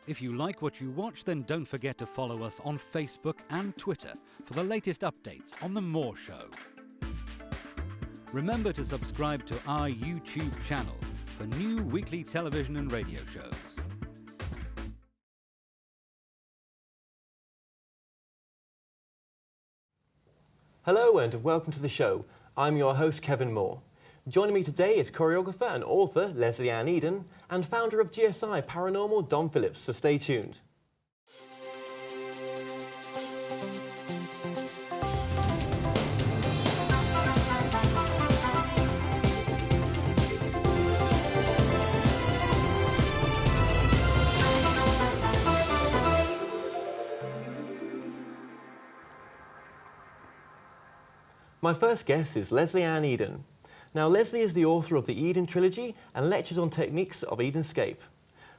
If you like what you watch, then don't forget to follow us on Facebook and Twitter for the latest updates on The More Show. Remember to subscribe to our YouTube channel for new weekly television and radio shows. Hello and welcome to the show. I'm your host, Kevin Moore. Joining me today is choreographer and author Lesley Ann Eden and founder of GSI Paranormal, Dom Phillips, so stay tuned. My first guest is Lesley Ann Eden. Now, Lesley is the author of the Eden Trilogy and lectures on techniques of Edenscape.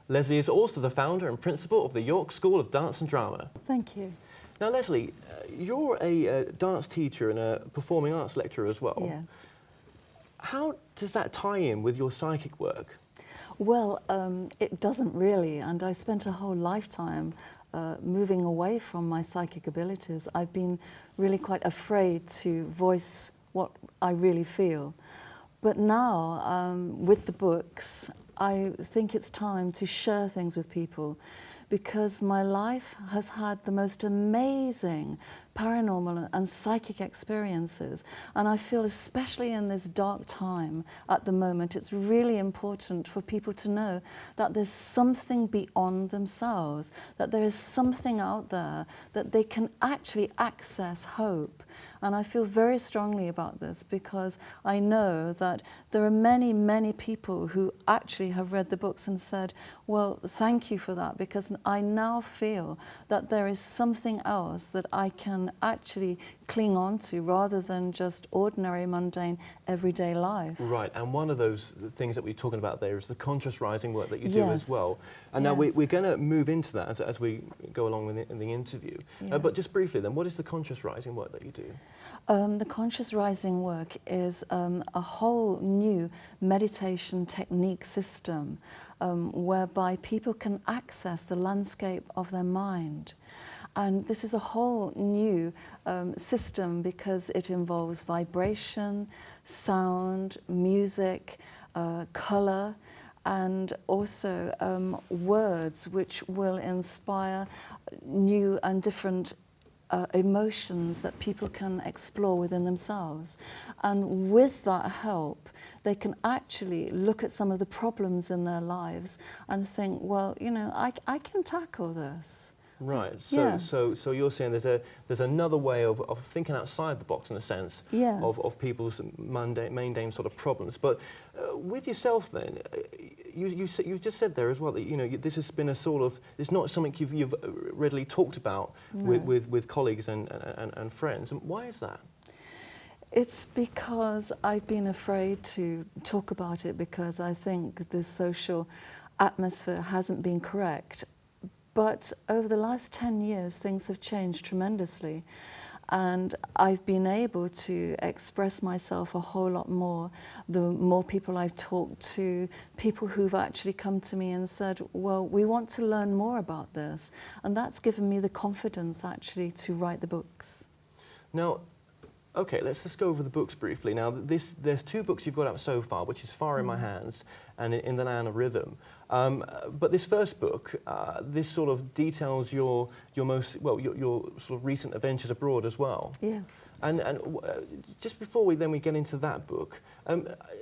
Lesley is also the founder and principal of the York School of Dance and Drama. Thank you. Now, Lesley, you're a dance teacher and a performing arts lecturer as well. Yes. How does that tie in with your psychic work? Well, it doesn't really, and I spent a whole lifetime moving away from my psychic abilities. I've been really quite afraid to voice what I really feel. But now, with the books, I think it's time to share things with people, because my life has had the most amazing paranormal and psychic experiences, and I feel, especially in this dark time at the moment, it's really important for people to know that there's something beyond themselves, that there is something out there, that they can actually access hope. And I feel very strongly about this because I know that there are many, many people who actually have read the books and said, well, thank you for that, because I now feel that there is something else that I can actually cling on to rather than just ordinary, mundane, everyday life. Right, and one of those things that we're talking about there is the conscious rising work that you do as well. And now we're going to move into that as we go along in the interview. But just briefly then, what is the conscious rising work that you do? The conscious rising work is a whole new meditation technique system whereby people can access the landscape of their mind. And this is a whole new system because it involves vibration, sound, music, colour, and also words which will inspire new and different emotions that people can explore within themselves. And with that help, they can actually look at some of the problems in their lives and think, well, you know, I can tackle this. Right. So, Yes. so you're saying there's another way of thinking outside the box, in a sense, Yes. of people's mundane sort of problems. But with yourself, then, you just said there as well that this has been a sort of, it's not something you've readily talked about with colleagues and friends. And why is that? It's because I've been afraid to talk about it because I think the social atmosphere hasn't been correct. But over the last 10 years, things have changed tremendously. And I've been able to express myself a whole lot more. The more people I've talked to, people who've actually come to me and said, well, we want to learn more about this. And that's given me the confidence, actually, to write the books. Now, okay, let's just go over the books briefly. Now, there's two books you've got out so far, which is Fire in My Hands and In the Land of Rhythm. But this first book, this sort of details your sort of recent adventures abroad as well. Yes. And just before we get into that book,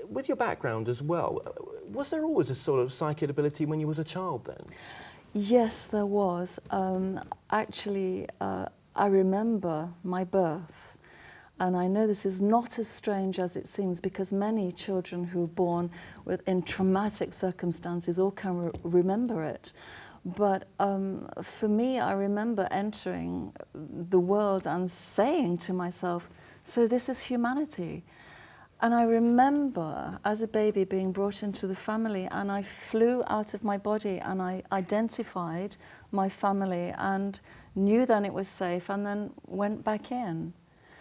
with your background as well, was there always a sort of psychic ability when you was a child then? Yes, there was. Actually, I remember my birth. And I know this is not as strange as it seems because many children who are born in traumatic circumstances all can remember it. But for me, I remember entering the world and saying to myself, so this is humanity. And I remember as a baby being brought into the family and I flew out of my body and I identified my family and knew then it was safe and then went back in.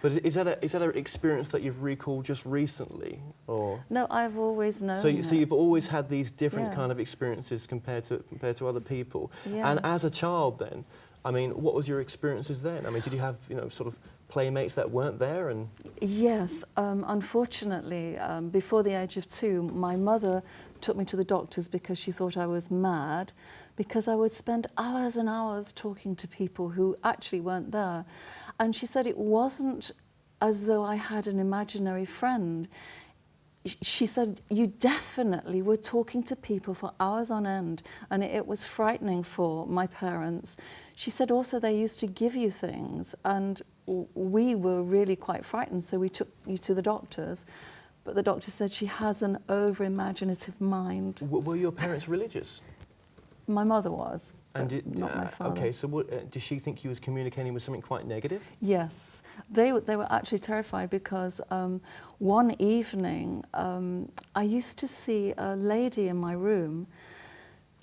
But is that an experience that you've recalled just recently, or? No, I've always known So you've always had these different Yes. kind of experiences compared to other people. Yes. And as a child, then, I mean, what was your experiences then? I mean, did you have sort of playmates that weren't there? And Yes, unfortunately, before the age of 2, my mother took me to the doctors because she thought I was mad, because I would spend hours and hours talking to people who actually weren't there. And she said it wasn't as though I had an imaginary friend. She said, you definitely were talking to people for hours on end, and it was frightening for my parents. She said also they used to give you things, and we were really quite frightened, so we took you to the doctors. But the doctor said she has an over-imaginative mind. were your parents religious? My mother was, And but not my father. Okay, so did she think you was communicating with something quite negative? Yes, they were actually terrified because one evening I used to see a lady in my room,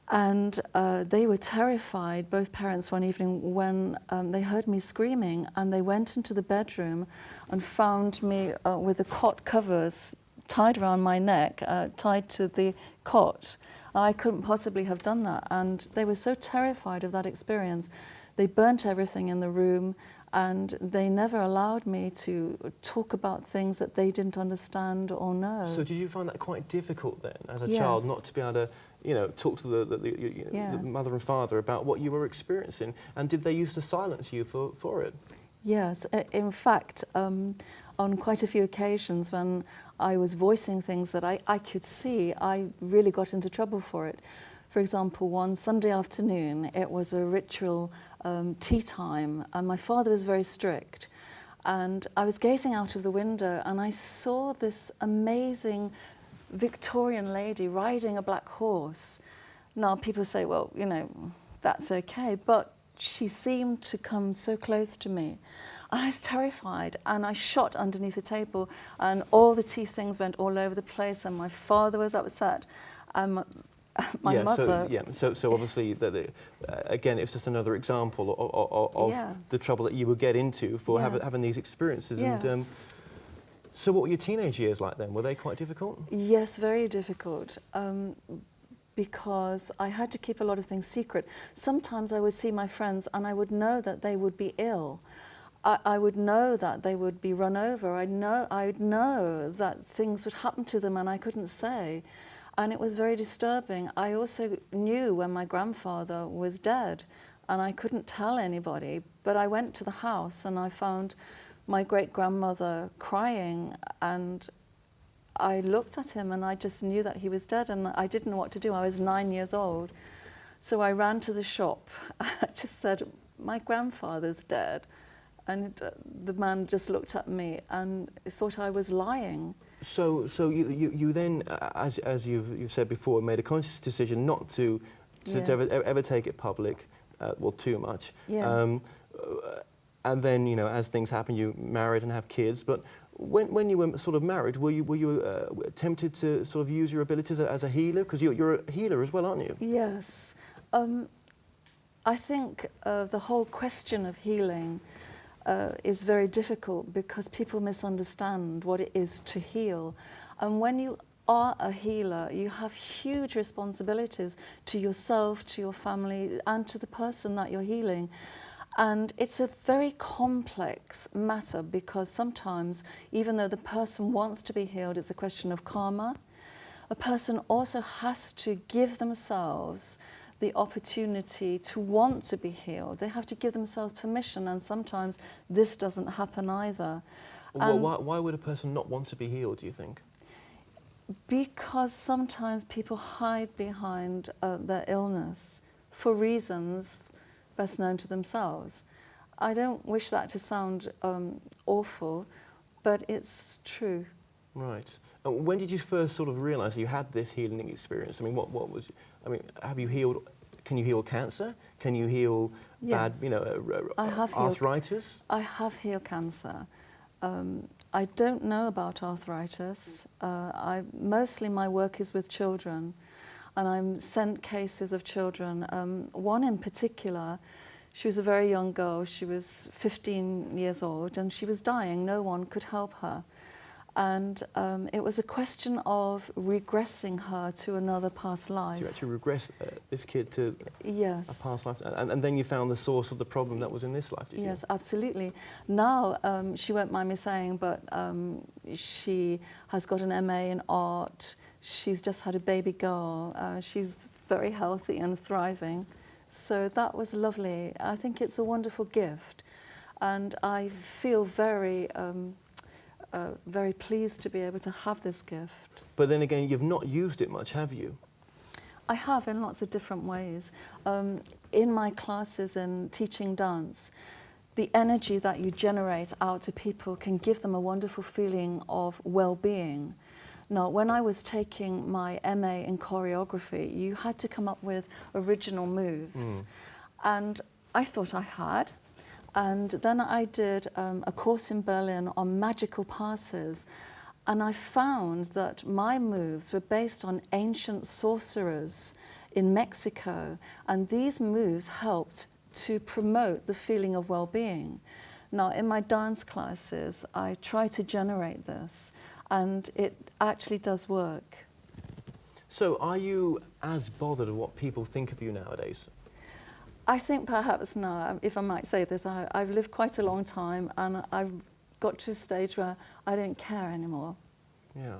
and they were terrified, both parents, one evening when they heard me screaming, and they went into the bedroom and found me with the cot covers tied around my neck, tied to the cot. I couldn't possibly have done that, and they were so terrified of that experience. They burnt everything in the room, and they never allowed me to talk about things that they didn't understand or know. So did you find that quite difficult then, as a Yes. child, not to be able to, talk to the Yes. mother and father about what you were experiencing? And did they used to silence you for it? Yes, in fact, on quite a few occasions when I was voicing things that I could see, I really got into trouble for it. For example, one Sunday afternoon, it was a ritual tea time, and my father was very strict. And I was gazing out of the window, and I saw this amazing Victorian lady riding a black horse. Now, people say, well, that's okay, but she seemed to come so close to me. And I was terrified, and I shot underneath the table, and all the tea things went all over the place, and my father was upset. My mother... So obviously, again, it's just another example of Yes. the trouble that you would get into for Yes. having these experiences. Yes. And so what were your teenage years like then? Were they quite difficult? Yes, very difficult, because I had to keep a lot of things secret. Sometimes I would see my friends and I would know that they would be ill. I would know that they would be run over. I'd know that things would happen to them and I couldn't say. And it was very disturbing. I also knew when my grandfather was dead, and I couldn't tell anybody, but I went to the house and I found my great-grandmother crying, and I looked at him and I just knew that he was dead, and I didn't know what to do. I was 9 years old. So I ran to the shop. I just said, my grandfather's dead. And the man just looked at me and thought I was lying. So you then, as you've said before, made a conscious decision not to Yes. ever take it public, too much. Yes. And then, as things happen, you married and have kids. But when you were sort of married, were you tempted to sort of use your abilities as a healer? Because you're a healer as well, aren't you? Yes. I think the whole question of healing is very difficult because people misunderstand what it is to heal. And when you are a healer, you have huge responsibilities to yourself, to your family, and to the person that you're healing. And it's a very complex matter because sometimes, even though the person wants to be healed, it's a question of karma. A person also has to give themselves the opportunity to want to be healed. They have to give themselves permission, and sometimes this doesn't happen either. Well, why would a person not want to be healed, do you think? Because sometimes people hide behind their illness for reasons best known to themselves. I don't wish that to sound awful, but it's true. Right. And when did you first sort of realise that you had this healing experience? I mean, what was? I mean, have you healed? Can you heal cancer? Can you heal bad, I have arthritis? I have healed cancer. I don't know about arthritis. Mostly my work is with children, and I'm sent cases of children. One in particular, She was a very young girl. She was 15 years old and she was dying. No one could help her. And it was a question of regressing her to another past life. So you actually regress this kid to yes. a past life, and then you found the source of the problem that was in this life, did you? Yes, absolutely. Now, she won't mind me saying, but she has got an MA in art. She's just had a baby girl. She's very healthy and thriving. So that was lovely. I think it's a wonderful gift. And I feel very very pleased to be able to have this gift. But then again, you've not used it much, have you? I have in lots of different ways. In my classes in teaching dance, the energy that you generate out to people can give them a wonderful feeling of well-being. Now, when I was taking my MA in choreography, you had to come up with original moves. And I thought I had. And then I did a course in Berlin on magical passes, and I found that my moves were based on ancient sorcerers in Mexico, and these moves helped to promote the feeling of well-being. Now, in my dance classes, I try to generate this, and it actually does work. So are you as bothered of what people think of you nowadays? I think perhaps now, if I might say this, I've lived quite a long time and I've got to a stage where I don't care anymore. Yeah.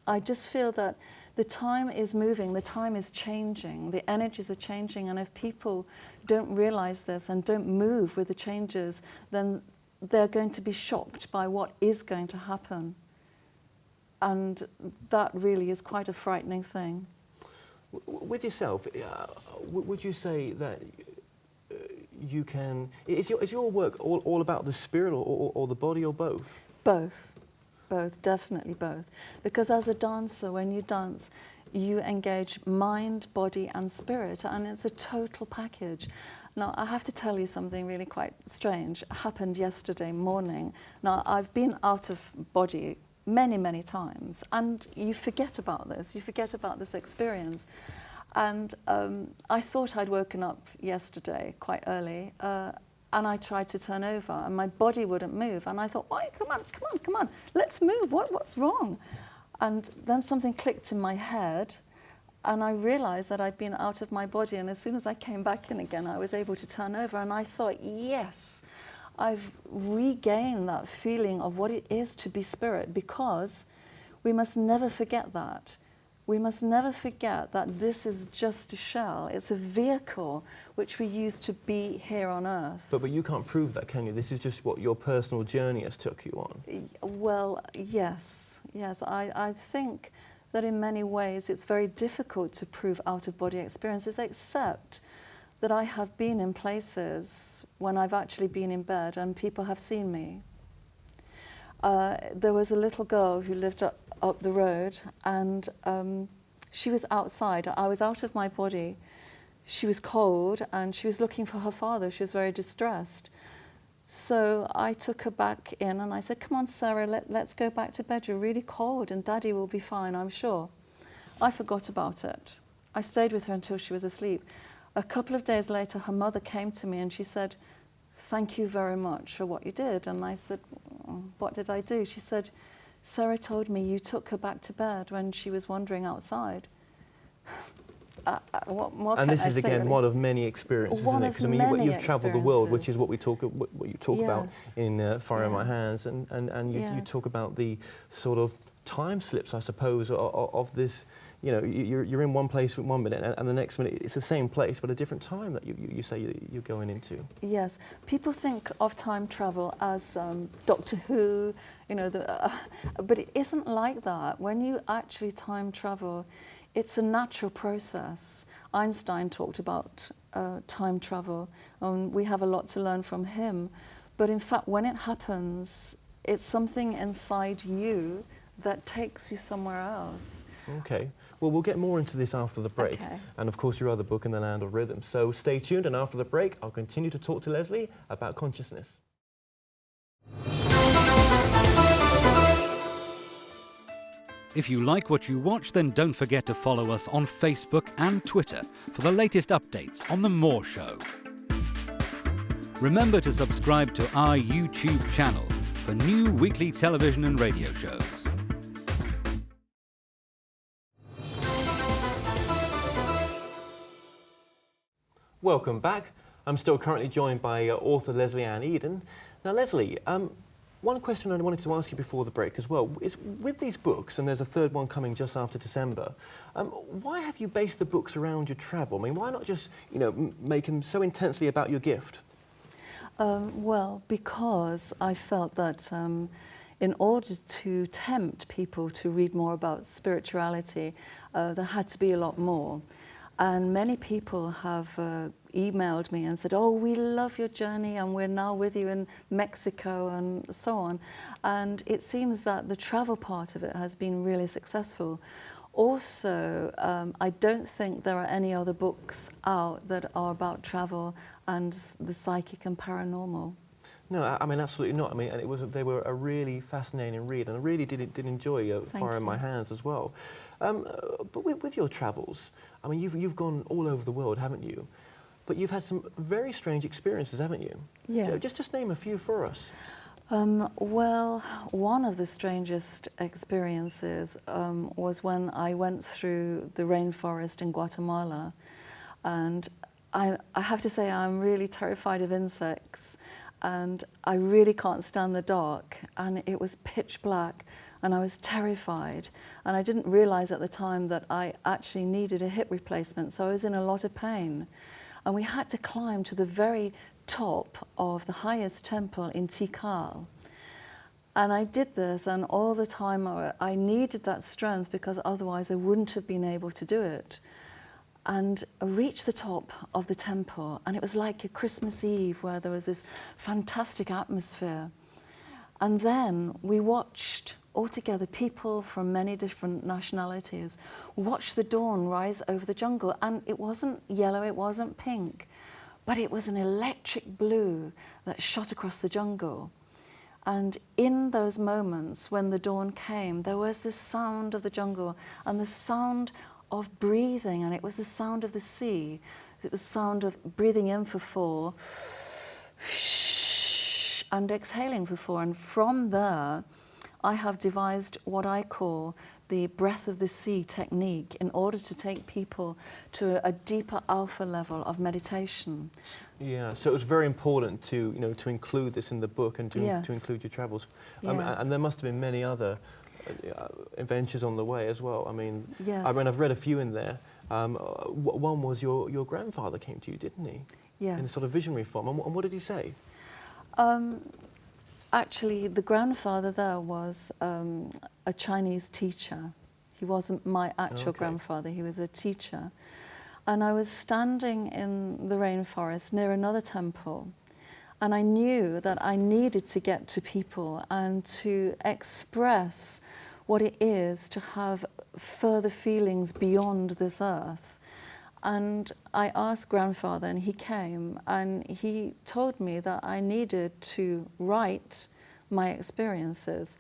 I just feel that the time is moving, the time is changing, the energies are changing, and if people don't realize this and don't move with the changes, then they're going to be shocked by what is going to happen. And that really is quite a frightening thing. With yourself, would you say that you can, is your work all about the spirit or the body or both? Both, definitely both. Because as a dancer, when you dance, you engage mind, body and spirit, and it's a total package. Now, I have to tell you something really quite strange. It happened yesterday morning. Now, I've been out of body many, many times, and you forget about this. You forget about this experience. And I thought I'd woken up yesterday quite early, and I tried to turn over, and my body wouldn't move. And I thought, oh, come on, let's move. What's wrong? And then something clicked in my head, and I realized that I'd been out of my body. And as soon as I came back in again, I was able to turn over. And I thought, yes, I've regained that feeling of what it is to be spirit, because we must never forget that. We must never forget that this is just a shell. It's a vehicle which we use to be here on Earth. But you can't prove that, can you? This is just what your personal journey has took you on. Well, yes. I think that in many ways it's very difficult to prove out-of-body experiences, except that I have been in places when I've actually been in bed and people have seen me. There was a little girl who lived up the road, and she was outside. I was out of my body. She was cold and she was looking for her father. She was very distressed. So I took her back in and I said, come on, Sarah, let's go back to bed. You're really cold and Daddy will be fine, I'm sure. I forgot about it. I stayed with her until she was asleep. A couple of days later, her mother came to me and she said, thank you very much for what you did. And I said, what did I do? She said, Sarah told me you took her back to bed when she was wandering outside. What and this is again really? One of many experiences, isn't it? Because I mean, you've travelled the world, which is what you talk yes. about in Fire in My Hands, and you talk about the sort of time slips, I suppose, of this. You know, you're in one place for 1 minute, and the next minute it's the same place, but a different time that you say you're going into. Yes, people think of time travel as Doctor Who, you know, but it isn't like that. When you actually time travel, it's a natural process. Einstein talked about time travel, and we have a lot to learn from him. But in fact, when it happens, it's something inside you that takes you somewhere else. Okay. Well, we'll get more into this after the break. Okay. And of course, your other book, In the Land of Rhythm. So stay tuned, and after the break, I'll continue to talk to Lesley about consciousness. If you like what you watch, then don't forget to follow us on Facebook and Twitter for the latest updates on The More Show. Remember to subscribe to our YouTube channel for new weekly television and radio shows. Welcome back. I'm still currently joined by author Lesley Ann Eden. Now, Lesley, one question I wanted to ask you before the break as well is, with these books, and there's a third one coming just after December, why have you based the books around your travel? I mean, why not just, you know, make them so intensely about your gift? Well, because I felt that in order to tempt people to read more about spirituality, there had to be a lot more. And many people have emailed me and said, oh, we love your journey and we're now with you in Mexico and so on. And it seems that the travel part of it has been really successful. Also, I don't think there are any other books out that are about travel and the psychic and paranormal. No, I mean, absolutely not. I mean, and they were a really fascinating read, and I really did enjoy Fire in My Hands as well. But with your travels, I mean, you've gone all over the world, haven't you? But you've had some very strange experiences, haven't you? Yes. So just name a few for us. Well, one of the strangest experiences was when I went through the rainforest in Guatemala, and I have to say I'm really terrified of insects, and I really can't stand the dark, and it was pitch black, and I was terrified, and I didn't realize at the time that I actually needed a hip replacement, so I was in a lot of pain. And we had to climb to the very top of the highest temple in Tikal. And I did this, and all the time I needed that strength because otherwise I wouldn't have been able to do it. And I reached the top of the temple, and it was like a Christmas Eve where there was this fantastic atmosphere. And then we watched altogether people from many different nationalities watched the dawn rise over the jungle, and it wasn't yellow, it wasn't pink, but it was an electric blue that shot across the jungle. And in those moments when the dawn came, there was this sound of the jungle and the sound of breathing, and it was the sound of the sea. It was the sound of breathing in for 4 and exhaling for 4, and from there I have devised what I call the breath of the sea technique in order to take people to a deeper alpha level of meditation. Yeah, so it was very important to, you know, to include this in the book and to, Yes. to include your travels. Yes. And there must have been many other adventures on the way as well. I mean, Yes. I've read a few in there. One was your grandfather came to you, didn't he? Yes. In a sort of visionary form. And what did he say? Actually, the grandfather there was a Chinese teacher. He wasn't my actual grandfather, he was a teacher. And I was standing in the rainforest near another temple, and I knew that I needed to get to people and to express what it is to have further feelings beyond this earth. And I asked grandfather, and he came, and he told me that I needed to write my experiences.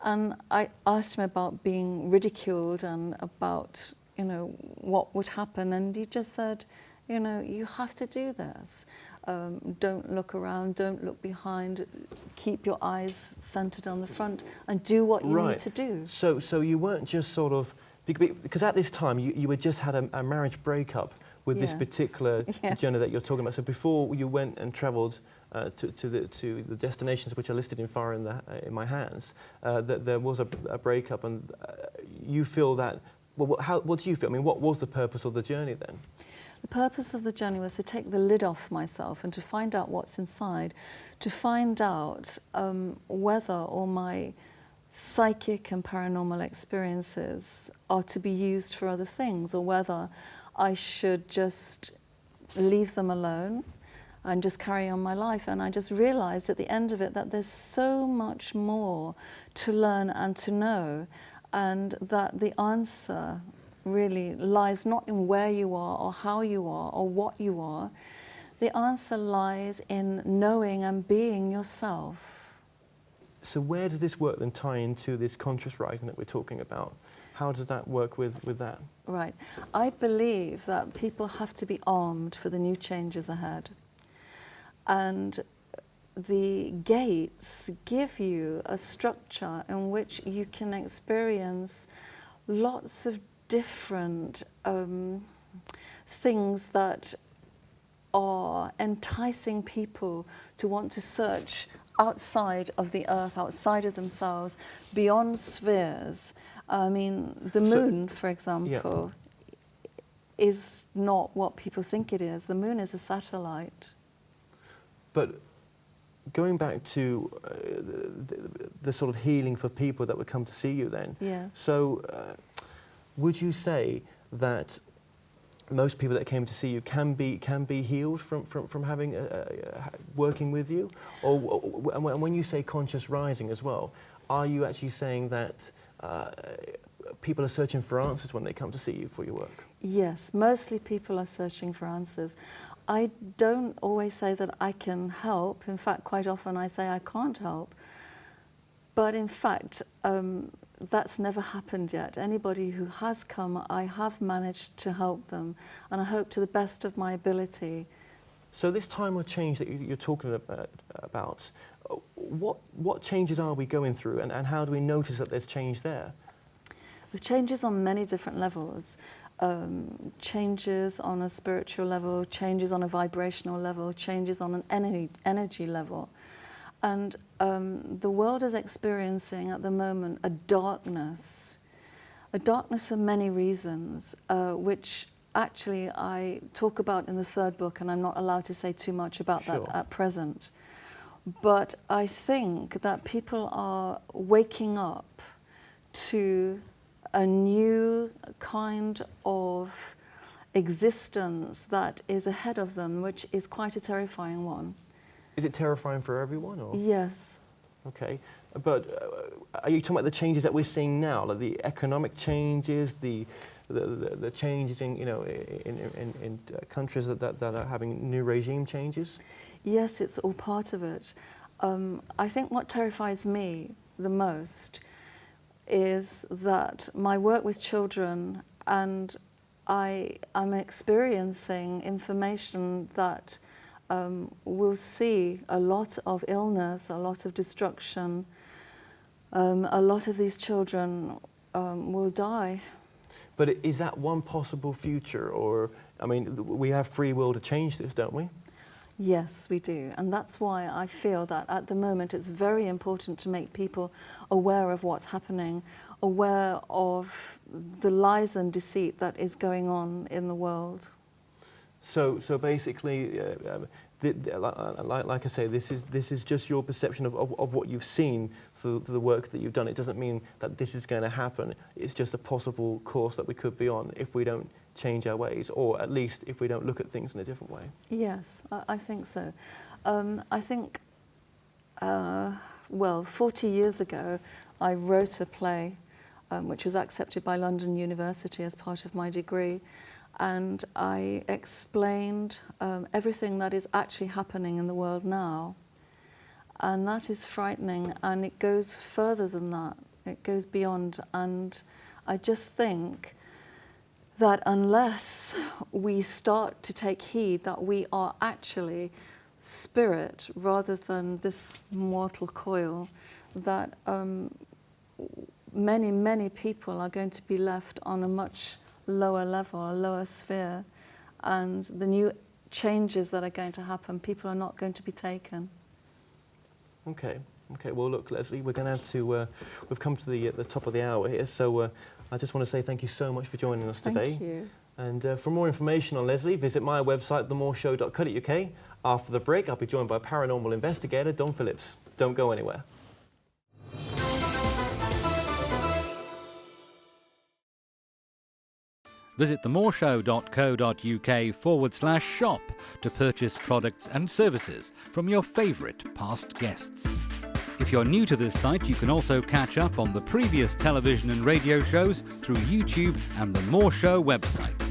And I asked him about being ridiculed and about, you know, what would happen, and he just said, you know, you have to do this. Don't look around, don't look behind, keep your eyes centered on the front, and do what you need to do. So you weren't just sort of, because at this time you had just had a marriage breakup with this particular journey that you're talking about. So before you went and travelled to the destinations which are listed in Fire in My Hands, there was a breakup, and you feel that. Well, what do you feel? I mean, what was the purpose of the journey then? The purpose of the journey was to take the lid off myself and to find out what's inside, to find out whether all my psychic and paranormal experiences are to be used for other things, or whether I should just leave them alone and just carry on my life. And I just realized at the end of it that there's so much more to learn and to know, and that the answer really lies not in where you are or how you are or what you are. The answer lies in knowing and being yourself. So where does this work then tie into this conscious writing that we're talking about? How does that work with that? Right. I believe that people have to be armed for the new changes ahead. And the gates give you a structure in which you can experience lots of different things that are enticing people to want to search outside of the earth, outside of themselves, beyond spheres. I mean, the moon, for example, is not what people think it is. The moon is a satellite. But going back to the sort of healing for people that would come to see you then. Yes. So would you say that most people that came to see you can be healed from having working with you? Or when you say conscious rising as well, are you actually saying that people are searching for answers when they come to see you for your work? Yes, mostly people are searching for answers. I don't always say that I can help. In fact, quite often I say I can't help. But in fact, that's never happened yet. Anybody who has come, I have managed to help them, and I hope to the best of my ability. So this time of change that you're talking about, what changes are we going through, and how do we notice that there's change there? The changes on many different levels. Changes on a spiritual level, changes on a vibrational level, changes on an energy level. And the world is experiencing at the moment a darkness for many reasons, which actually I talk about in the third book, and I'm not allowed to say too much about Sure. that at present. But I think that people are waking up to a new kind of existence that is ahead of them, which is quite a terrifying one. Is it terrifying for everyone? Or? Yes. Okay, but are you talking about the changes that we're seeing now, like the economic changes, the changes in in countries that are having new regime changes? Yes, it's all part of it. I think what terrifies me the most is that my work with children, and I'm experiencing information that we'll see a lot of illness, a lot of destruction. A lot of these children will die. But is that one possible future? Or, I mean, we have free will to change this, don't we? Yes, we do. And that's why I feel that at the moment it's very important to make people aware of what's happening, aware of the lies and deceit that is going on in the world. So basically, like I say, this is just your perception of what you've seen through the work that you've done. It doesn't mean that this is going to happen. It's just a possible course that we could be on if we don't change our ways, or at least if we don't look at things in a different way. Yes, I think so. I think, well, 40 years ago, I wrote a play which was accepted by London University as part of my degree. And I explained everything that is actually happening in the world now. And that is frightening, and it goes further than that. It goes beyond. And I just think that unless we start to take heed that we are actually spirit rather than this mortal coil, that many, many people are going to be left on a much lower level, a lower sphere, and the new changes that are going to happen, people are not going to be taken. Okay. Well, look, Lesley, we're going to have to. We've come to the top of the hour here, so I just want to say thank you so much for joining us today. Thank you. And for more information on Lesley, visit my website, themoreshow.co.uk. After the break, I'll be joined by paranormal investigator Don Phillips. Don't go anywhere. Visit themoreshow.co.uk/shop to purchase products and services from your favourite past guests. If you're new to this site, you can also catch up on the previous television and radio shows through YouTube and the More Show website.